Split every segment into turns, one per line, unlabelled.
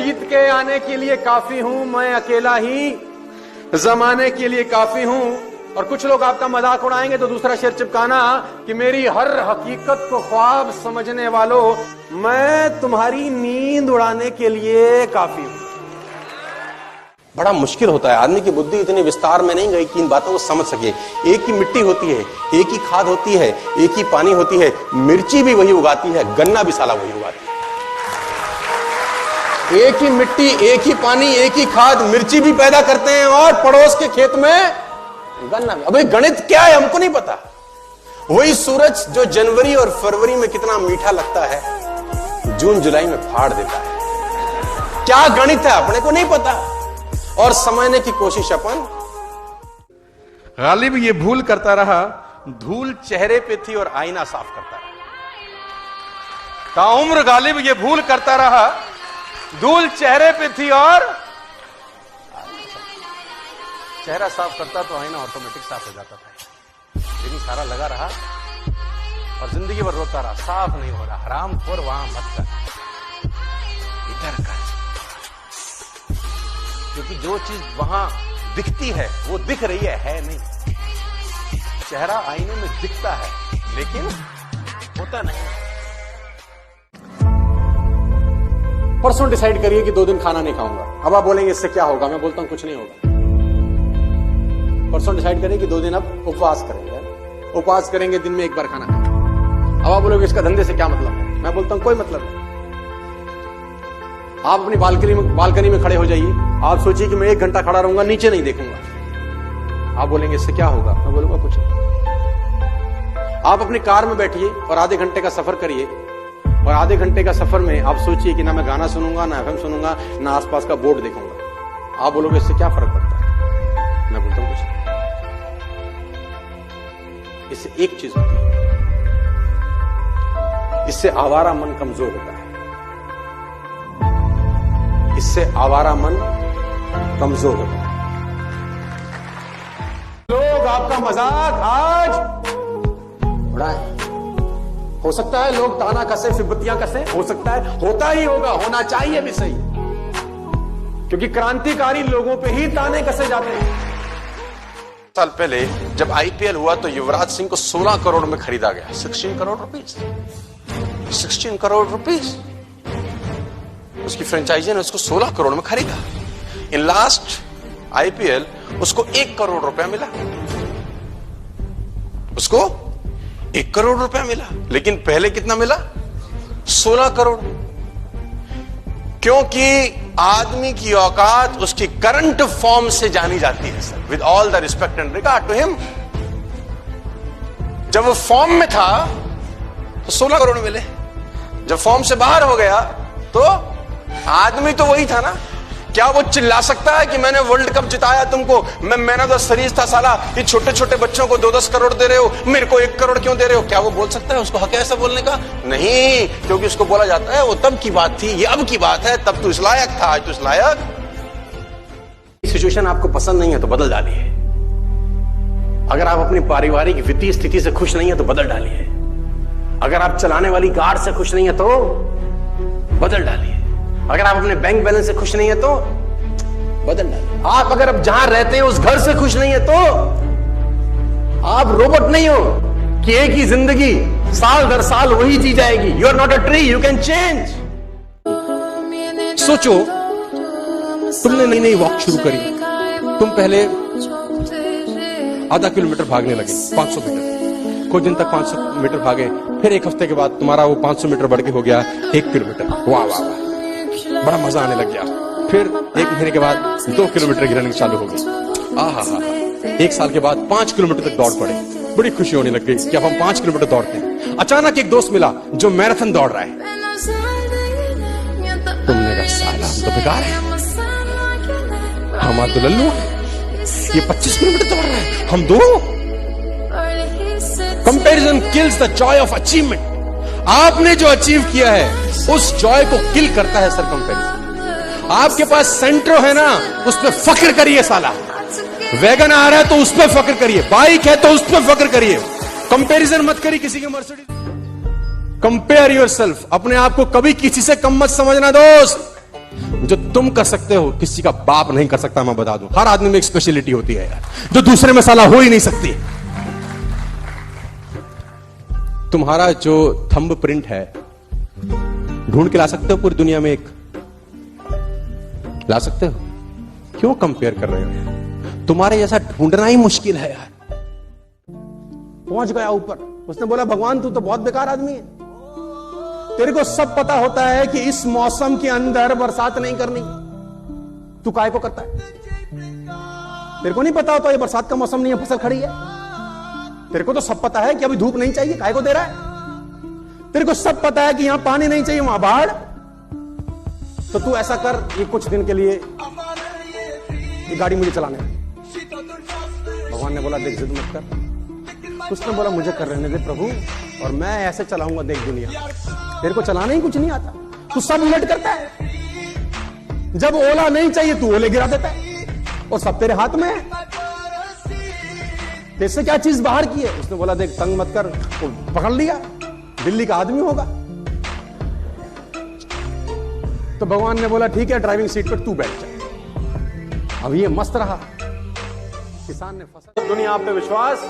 जीत के आने के लिए काफी हूं, मैं अकेला ही जमाने के लिए काफी हूं। और कुछ लोग आपका मजाक उड़ाएंगे तो दूसरा शेर चिपकाना कि मेरी हर हकीकत को ख्वाब समझने वालों, मैं तुम्हारी नींद उड़ाने के लिए काफी हूं।
बड़ा मुश्किल होता है, आदमी की बुद्धि इतनी विस्तार में नहीं गई कि इन बातों को समझ सके। एक ही मिट्टी होती है, एक ही खाद होती है, एक ही पानी होती है, मिर्ची भी वही उगाती है, गन्ना भी साला वही उगाती है। एक ही मिट्टी, एक ही पानी, एक ही खाद, मिर्ची भी पैदा करते हैं और पड़ोस के खेत में गन्ना भी। अबे गणित क्या है हमको नहीं पता। वही सूरज जो जनवरी और फरवरी में कितना मीठा लगता है, जून जुलाई में फाड़ देता है। क्या गणित है अपने को नहीं पता और समझने की कोशिश अपन। गालिब ये भूल करता रहा, धूल चेहरे पे थी और आईना साफ करता रहा। ताउम्र गालिब ये भूल करता रहा, धूल चेहरे पे थी और चेहरा साफ करता तो आईना ऑटोमेटिक साफ हो जाता था। लेकिन सारा लगा रहा और जिंदगी भर रोता रहा, साफ नहीं हो रहा। हरामखोर वहां मत कर, इधर कर, क्योंकि जो चीज वहां दिखती है वो दिख रही है नहीं। चेहरा आईने में दिखता है लेकिन होता नहीं।
परसों डिसाइड करिए कि 2 दिन खाना नहीं खाऊंगा। अब आप बोलेंगे इससे क्या होगा, मैं बोलता हूं कुछ नहीं होगा। परसों डिसाइड करिए कि 2 दिन अब उपवास करेंगे, उपवास करेंगे, दिन में 1 बार खाना खाएंगे। अब आप बोलोगे इसका धंधे से क्या मतलब है, मैं बोलता हूं कोई मतलब नहीं। आप अपनी बालकनी में खड़े हो जाइए, आप सोचिए कि मैं 1 घंटा खड़ा रहूंगा, नीचे नहीं देखूंगा। आप बोलेंगे इससे क्या होगा, मैं बोलूंगा कुछ नहीं। आप अपनी कार में बैठिए और आधे घंटे का सफर करिए, और आधे घंटे का सफर में आप सोचिए कि ना मैं गाना सुनूंगा, ना एफएम सुनूंगा, ना आसपास का बोर्ड देखूंगा। आप बोलोगे इससे क्या फर्क पड़ता है, मैं बोलता हूं कुछ नहीं। इससे एक चीज होती है, इससे आवारा मन कमजोर होता है। इससे आवारा मन कमजोर होता है। लोग आपका मजाक आज उड़ाए। हो सकता है लोग ताना कसे, फिबतियां कसे, हो सकता है, होता ही होगा, होना चाहिए भी सही, क्योंकि क्रांतिकारी लोगों पे ही ताने कसे जाते हैं।
साल पहले जब आईपीएल हुआ तो युवराज सिंह को 16 करोड़ में खरीदा गया। 16 करोड़ रुपीस, 16 करोड़ रुपीस। उसकी फ्रेंचाइजी ने उसको 16 करोड़ में खरीदा। इन लास्ट आईपीएल उसको 1 करोड़ रुपया मिला, उसको 1 करोड़ रुपया मिला। लेकिन पहले कितना मिला, 16 करोड़। क्योंकि आदमी की औकात उसकी करंट फॉर्म से जानी जाती है sir, with all the respect and regard to him. जब वो फॉर्म में था तो 16 करोड़ मिले, जब फॉर्म से बाहर हो गया तो आदमी तो वही था ना। क्या वो चिल्ला सकता है कि मैंने वर्ल्ड कप जिताया तुमको, मैं मैन ऑफ द सीरीज था साला, ये छोटे छोटे बच्चों को 2-10 करोड़ दे रहे हो, मेरे को 1 करोड़ क्यों दे रहे हो? क्या वो बोल सकता है? उसको हक है ऐसा बोलने का? नहीं, क्योंकि उसको बोला जाता है वो तब की बात थी, ये अब की बात है, तब तू इस लायक था, आज तू इस लायक। सिचुएशन आपको पसंद नहीं है तो बदल डालिए। अगर आप अपनी पारिवारिक वित्तीय स्थिति से खुश नहीं है तो बदल डालिए। अगर आप चलाने वाली कार से खुश नहीं है तो बदल डालिए। अगर आप अपने बैंक बैलेंस से खुश नहीं है तो बदल डालिए। आप अगर अब जहां रहते हैं उस घर से खुश नहीं है तो आप रोबोट नहीं हो कि एक ही जिंदगी साल दर साल वही जी जाएगी। You are not a tree, you can change. सोचो, तुमने नई नई वॉक शुरू करी, तुम पहले आधा किलोमीटर भागने लगे, 500 मीटर, कुछ दिन तक 500 मीटर भागे, फिर 1 हफ्ते के बाद तुम्हारा वो 500 मीटर बढ़ के हो गया 1 किलोमीटर। वाह वाह वाह, बड़ा मजा आने लग गया। फिर 1 महीने के बाद 2 किलोमीटर की रनिंग चालू हो गई। आहा हा, 1 साल के बाद 5 किलोमीटर तक दौड़ पड़े, बड़ी खुशी होने लग गई कि अब हम 5 किलोमीटर दौड़ते हैं। अचानक एक दोस्त मिला जो मैराथन दौड़ रहा है। तुमने कहा साला हम तो बेकार है, हमारा तो लल्लू है, ये 25 किलोमीटर दौड़ रहा है, हम 2। Comparison kills the Joy of achievement. आपने जो अचीव किया है उस जॉय को किल करता है सर कंपैरिजन। आपके पास सेंट्रो है ना, उस पर फख्र करिए साला। वैगन आ रहा है तो उस पर फख्र करिए, बाइक है तो उस पर फख्र करिए। कंपैरिजन मत करिए किसी के मर्सिडीज। कंपेयर योरसेल्फ, अपने आप को कभी किसी से कम मत समझना दोस्त।
जो तुम कर सकते हो किसी का बाप नहीं कर सकता। मैं बता दूं, हर आदमी में एक स्पेशलिटी होती है यार, जो दूसरे में साला हो ही नहीं सकती। तुम्हारा जो थंब प्रिंट है ढूंढ के ला सकते हो पूरी दुनिया में, एक ला सकते हो? क्यों कंपेयर कर रहे हो? तुम्हारे जैसा ढूंढना ही मुश्किल है यार। पहुंच गया ऊपर, उसने बोला भगवान तू तो बहुत बेकार आदमी है, तेरे को सब पता होता है कि इस मौसम के अंदर बरसात नहीं करनी, तू काय को करता है? तेरे को नहीं पता होता ये बरसात का मौसम नहीं है, फसल खड़ी है? तेरे को तो सब पता है कि अभी धूप नहीं चाहिए, काय को दे रहा है? तेरे को सब पता है कि यहां पानी नहीं चाहिए, वहां बाढ़। तो तू ऐसा कर, ये कुछ दिन के लिए ये गाड़ी मुझे चलाने दे। भगवान ने बोला देख जिद मत कर। उसने बोला मुझे कर रहने दे प्रभु, और मैं ऐसे चलाऊंगा देख दुनिया। तेरे को चलाना ही कुछ नहीं आता, तू सब उलट करता है। जब ओला नहीं चाहिए तू ओले गिरा देता है, और सब तेरे हाथ में है। तेरे से क्या चीज बाहर की है? उसने बोला देख तंग मत कर, वो पकड़ लिया, दिल्ली का आदमी होगा। तो भगवान ने बोला ठीक है ड्राइविंग सीट पर तू बैठ जा। अब ये मस्त रहा, किसान ने फसल। दुनिया आप पे विश्वास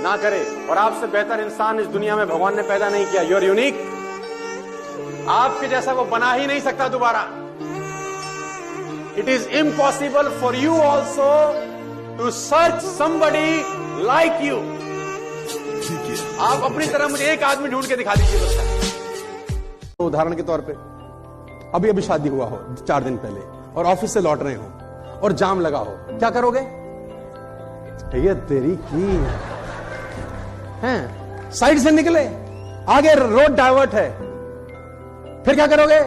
ना करे, और आपसे बेहतर इंसान इस दुनिया में भगवान ने पैदा नहीं किया। यू आर यूनिक, आपके जैसा वो बना ही नहीं सकता दोबारा। It is impossible for you also to search somebody like you. आप अपनी तरह मुझे एक आदमी ढूंढ के दिखा दीजिए बस। तो उदाहरण के तौर पे अभी शादी हुआ हो 4 दिन पहले, और ऑफिस से लौट रहे हो और जाम लगा हो, क्या करोगे? ये तेरी की हैं, साइड से निकले, आगे रोड डाइवर्ट है, फिर क्या करोगे?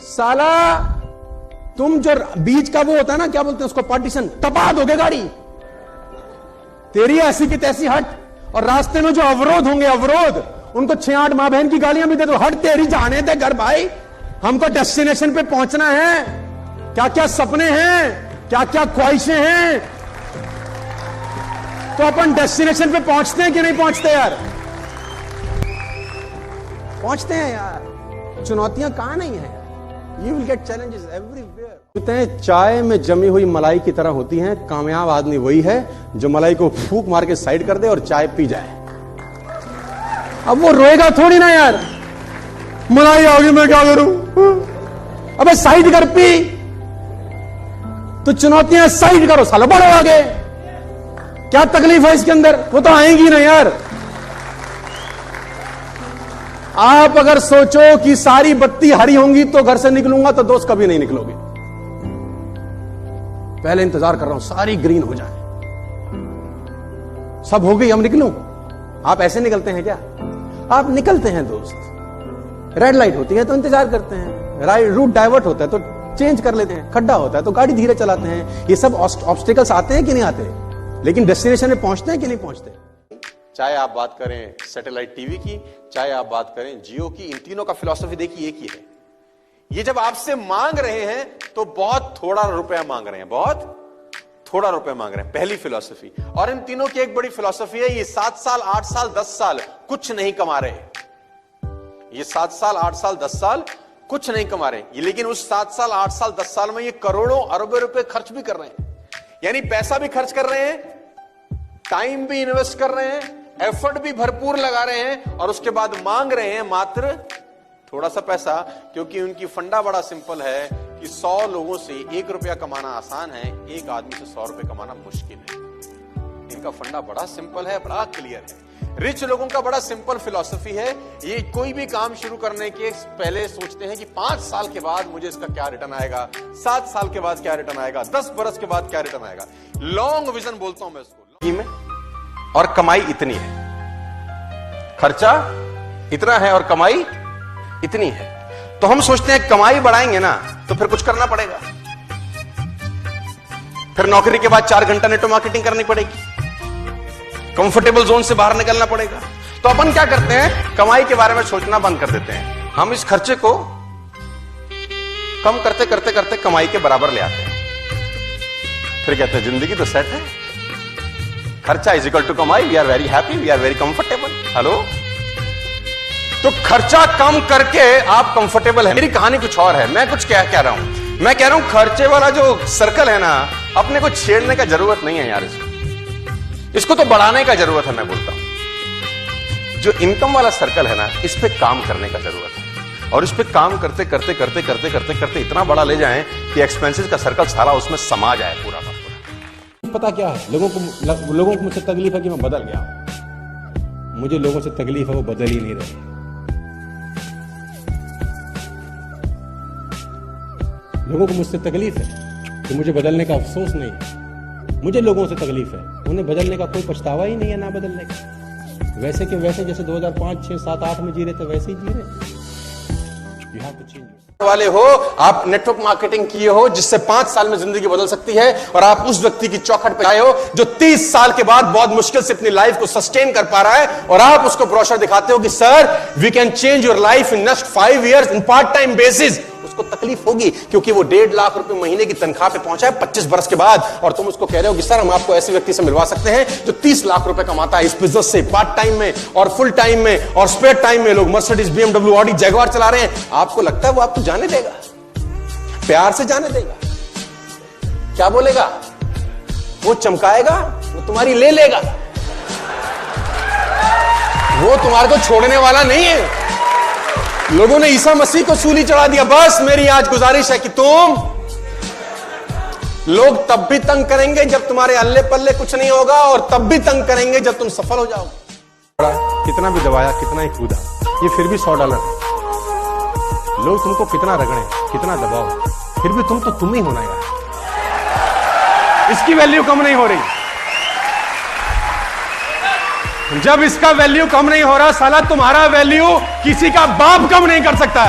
साला तुम जो बीच का वो होता है ना, क्या बोलते हैं उसको, पार्टीशन, टपा दोगे गाड़ी। तेरी ऐसी की तैसी हट, और रास्ते में जो अवरोध होंगे, अवरोध, उनको 6-8 माँ बहन की गालियां भी दे दो। हट तेरी, जाने दे घर भाई, हमको डेस्टिनेशन पे पहुंचना है। क्या क्या सपने हैं, क्या क्या ख्वाहिशें हैं, तो अपन डेस्टिनेशन पे पहुंचते हैं कि नहीं पहुंचते यार? पहुंचते हैं यार। चुनौतियां कहां नहीं है? You will get challenges everywhere. कहते हैं चाय में जमी हुई मलाई की तरह होती हैं। कामयाब आदमी वही है जो मलाई को फूंक मार के साइड कर दे और चाय पी जाए। अब वो रोएगा थोड़ी ना यार, मलाई आ गई मैं क्या करूं, अबे साइड कर, पी। तो चुनौतियां साइड करो साला, बढ़ो आगे। क्या तकलीफ है इसके अंदर? वो तो आएंगी ना यार। आप अगर सोचो कि सारी बत्ती हरी होंगी तो घर से निकलूंगा, तो दोस्त कभी नहीं निकलोगे। पहले इंतजार कर रहा हूं सारी ग्रीन हो जाए, सब हो गई अब निकलूं। आप ऐसे निकलते हैं क्या? आप निकलते हैं दोस्त। रेड लाइट होती है तो इंतजार करते हैं, रूट डाइवर्ट होता है तो चेंज कर लेते हैं, खड्डा होता है तो गाड़ी धीरे चलाते हैं। ये सब ऑब्स्टिकल्स आते हैं कि नहीं आते, लेकिन डेस्टिनेशन में पहुंचते हैं कि नहीं पहुंचते। चाहे आप बात करें सैटेलाइट टीवी की, चाहे आप बात करें जियो की, इन तीनों का फिलॉसफी देखिए एक ही है। ये जब आपसे मांग रहे हैं तो बहुत थोड़ा रुपया मांग रहे हैं, बहुत थोड़ा रुपया मांग रहे हैं, पहली फिलॉसफी। और इन तीनों की एक बड़ी फिलॉसफी है, ये 7 साल 8 साल 10 साल कुछ नहीं कमा रहे। ये 7 साल 8 साल 10 साल कुछ नहीं कमा रहे, ये लेकिन उस 7 साल 8 साल 10 साल में ये करोड़ों अरबों रुपए खर्च भी कर रहे हैं। यानी पैसा भी खर्च कर रहे हैं, टाइम भी इन्वेस्ट कर रहे हैं, एफर्ट भी भरपूर लगा रहे हैं, और उसके बाद मांग रहे हैं मात्र थोड़ा सा पैसा। क्योंकि उनकी फंडा बड़ा सिंपल है कि 100 लोगों से 1 रुपया कमाना आसान है, एक आदमी से 100 रुपए कमाना मुश्किल है। इनका फंडा बड़ा सिंपल है, बड़ा क्लियर है। रिच लोगों का बड़ा सिंपल फिलॉसफी है, ये कोई भी काम शुरू करने के पहले सोचते हैं कि 5 साल के बाद मुझे इसका क्या रिटर्न आएगा, 7 साल के बाद क्या रिटर्न आएगा, 10 बरस के बाद क्या रिटर्न आएगा। लॉन्ग विजन बोलता हूं मैं इसको। में और कमाई इतनी है, खर्चा इतना है और कमाई इतनी है, तो हम सोचते हैं कमाई बढ़ाएंगे ना तो फिर कुछ करना पड़ेगा। फिर नौकरी के बाद 4 घंटा नेटवर्क मार्केटिंग करनी पड़ेगी, कंफर्टेबल जोन से बाहर निकलना पड़ेगा। तो अपन क्या करते हैं, कमाई के बारे में सोचना बंद कर देते हैं। हम इस खर्चे को कम करते करते करते कमाई के बराबर ले आते हैं। फिर कहते हैं जिंदगी तो सेट है, खर्चा इज इक्वल टू कमाई, we are very happy, we are very comfortable. Hello, तो खर्चा कम करके आप कंफर्टेबल है। मेरी कहानी कुछ और है, मैं कुछ क्या कह रहा हूं, मैं कह रहा हूं खर्चे वाला जो सर्कल है ना, अपने को छेड़ने का जरूरत नहीं है यार, इसको तो बढ़ाने का जरूरत है। मैं बोलता हूं जो इनकम वाला सर्कल है ना, इस पे काम करने का जरूरत है, और इस पे काम करते करते करते करते करते करते इतना बड़ा ले जाएं कि एक्सपेंसेस का सर्कल सारा उसमें समा जाए पूरा का पूरा। पता क्या है, लोगों को मुझसे तकलीफ है कि मैं बदल गया। मुझे लोगों से तकलीफ है वो बदल ही नहीं रहे। लोगों को मुझसे तकलीफ है कि मुझे बदलने का अफसोस नहीं है। मुझे लोगों से तकलीफ है, उन्हें बदलने का कोई पछतावा ही नहीं है ना बदलने का। वैसे के वैसे जैसे 2005, 6, 7, 8 में जी रहे थे वैसे ही जी रहे। यू हैव टू चेंज वाले हो आप, नेटवर्क मार्केटिंग किए हो जिससे 5 साल में जिंदगी बदल सकती है, और आप उस व्यक्ति की चौखट पे आए हो जो 30 साल के बाद बहुत मुश्किल से अपनी लाइफ को सस्टेन कर पा रहा है, और आप उसको ब्रोशर दिखाते हो कि sir we can change your life in next 5 years in part time basis. उसको तकलीफ होगी क्योंकि वो 1.5 लाख रुपए महीने की तनख्वाह पे पहुंचा है 25 बरस के बाद, और तुम उसको कह रहे हो कि सर हम आपको ऐसे व्यक्ति से मिलवा सकते हैं जो 30 लाख रुपए कमाता है इस बिजनेस से, पार्ट टाइम में और फुल टाइम में और स्पेयर टाइम में। लोग मर्सिडीज, BMW, ऑडी, जैगवार चला रहे हैं। आपको लगता है वो आपको जाने देगा? प्यार से जाने देगा? क्या बोलेगा? वो चमकाएगा, वो तुम्हारी ले लेगा, वो तुम्हारे को छोड़ने वाला नहीं है। लोगों ने ईसा मसीह को सूली चढ़ा दिया। बस मेरी आज गुजारिश है कि तुम, लोग तब भी तंग करेंगे जब तुम्हारे अल्ले पल्ले कुछ नहीं होगा, और तब भी तंग करेंगे जब तुम सफल हो जाओगे। कितना भी दबाया, कितना ही कूदा, ये फिर भी $100 है। लोग तुमको कितना रगड़े, कितना दबाओ, फिर भी तुम ही होना यार। इसकी वैल्यू कम नहीं हो रही। जब इसका वैल्यू कम नहीं हो रहा, साला तुम्हारा वैल्यू किसी का बाप कम नहीं कर सकता।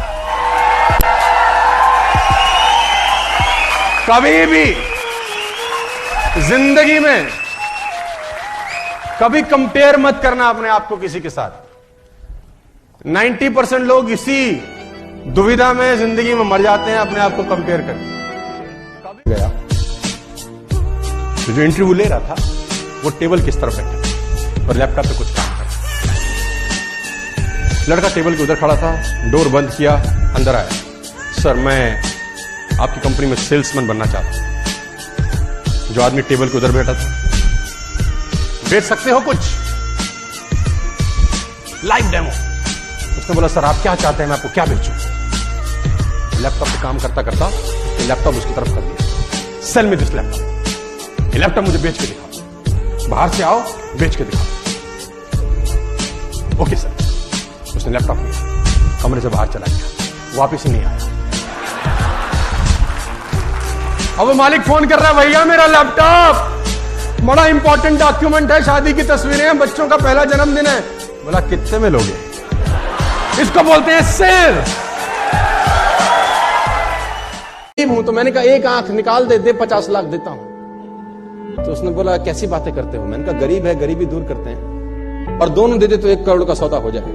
कभी भी जिंदगी में कभी कंपेयर मत करना अपने आप को किसी के साथ। 90% लोग इसी दुविधा में जिंदगी में मर जाते हैं, अपने आप को कंपेयर करके। गया तो जो इंटरव्यू ले रहा था वो टेबल किस तरफ बैठा और लैपटॉप पे कुछ काम कर रहा। लड़का टेबल के उधर खड़ा था, डोर बंद किया, अंदर आया। सर मैं आपकी कंपनी में सेल्समैन बनना चाहता हूं। जो आदमी टेबल के उधर बैठा था, बेच सकते हो कुछ? Live demo. उसने बोला सर आप क्या चाहते हैं, मैं आपको क्या बेचूं? लैपटॉप पे काम करता करता लैपटॉप उसकी तरफ कर दिया। सेल मी दिस लैपटॉप, ये लैपटॉप मुझे बेच के दिखाओ, बाहर से आओ बेच के दिखाओ। Okay sir. उसने लैपटॉप लिया, कमरे से बाहर चला गया, वापिस ही नहीं आया। अब वो मालिक फोन कर रहा है, भैया मेरा लैपटॉप, बड़ा इंपॉर्टेंट डॉक्यूमेंट है, शादी की तस्वीरें हैं, बच्चों का पहला जन्मदिन है। बोला कितने में लोगे? इसको बोलते हैं सेल। हूं तो मैंने कहा एक आंख निकाल दे 50 लाख देता हूं। तो उसने बोला कैसी बातें करते हो? मैंने कहा गरीब है, गरीबी दूर करते हैं, और दोनों दे दे तो 1 करोड़ का सौदा हो जाए।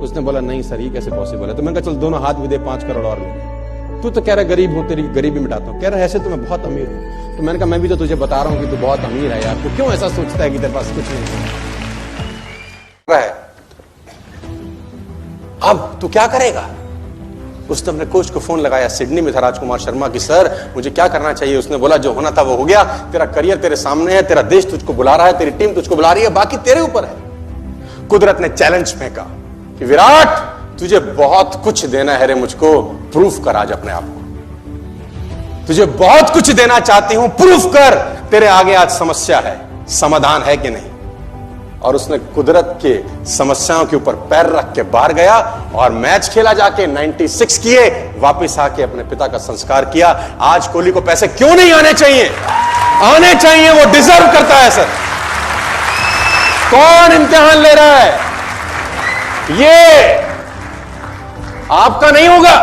उसने बोला नहीं सर ये कैसे पॉसिबल है? तो मैंने कहा चल दोनों हाथ भी दे, 5 करोड़ और ले। तू तो कह रहा गरीब हूं, तेरी गरीबी मिटाता हूं। कह रहा ऐसे तो मैं बहुत अमीर हूं। तो मैंने कहा मैं भी तो तुझे बता रहा हूं कि तू बहुत अमीर है यार, तू क्यों ऐसा सोचता है कि तेरे पास कुछ नहीं है? अब तू क्या करेगा? उसने अपने कोच को फोन लगाया, सिडनी में था राजकुमार शर्मा, की सर मुझे क्या करना चाहिए? उसने बोला जो होना था वो हो गया, तेरा करियर तेरे सामने है, तेरा देश तुझको बुला रहा है, तेरी टीम तुझको बुला रही है, बाकी तेरे ऊपर है। कुदरत ने चैलेंज फेंका कि विराट तुझे बहुत कुछ देना है रे मुझको, प्रूफ कर आज अपने आप को। तुझे बहुत कुछ देना चाहती हूं, प्रूफ कर तेरे आगे आज समस्या है, समाधान है कि नहीं। और उसने कुदरत के समस्याओं के ऊपर पैर रख के बाहर गया और मैच खेला जाके 96 किए, वापस आके अपने पिता का संस्कार किया। आज कोहली को पैसे क्यों नहीं आने चाहिए? आने चाहिए, वो डिजर्व करता है सर। कौन इम्तिहान ले रहा है? ये आपका नहीं होगा।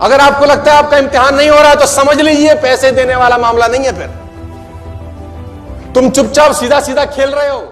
अगर आपको लगता है आपका इम्तिहान नहीं हो रहा तो समझ लीजिए पैसे देने वाला मामला नहीं है। फिर तुम चुपचाप सीधा सीधा खेल रहे हो।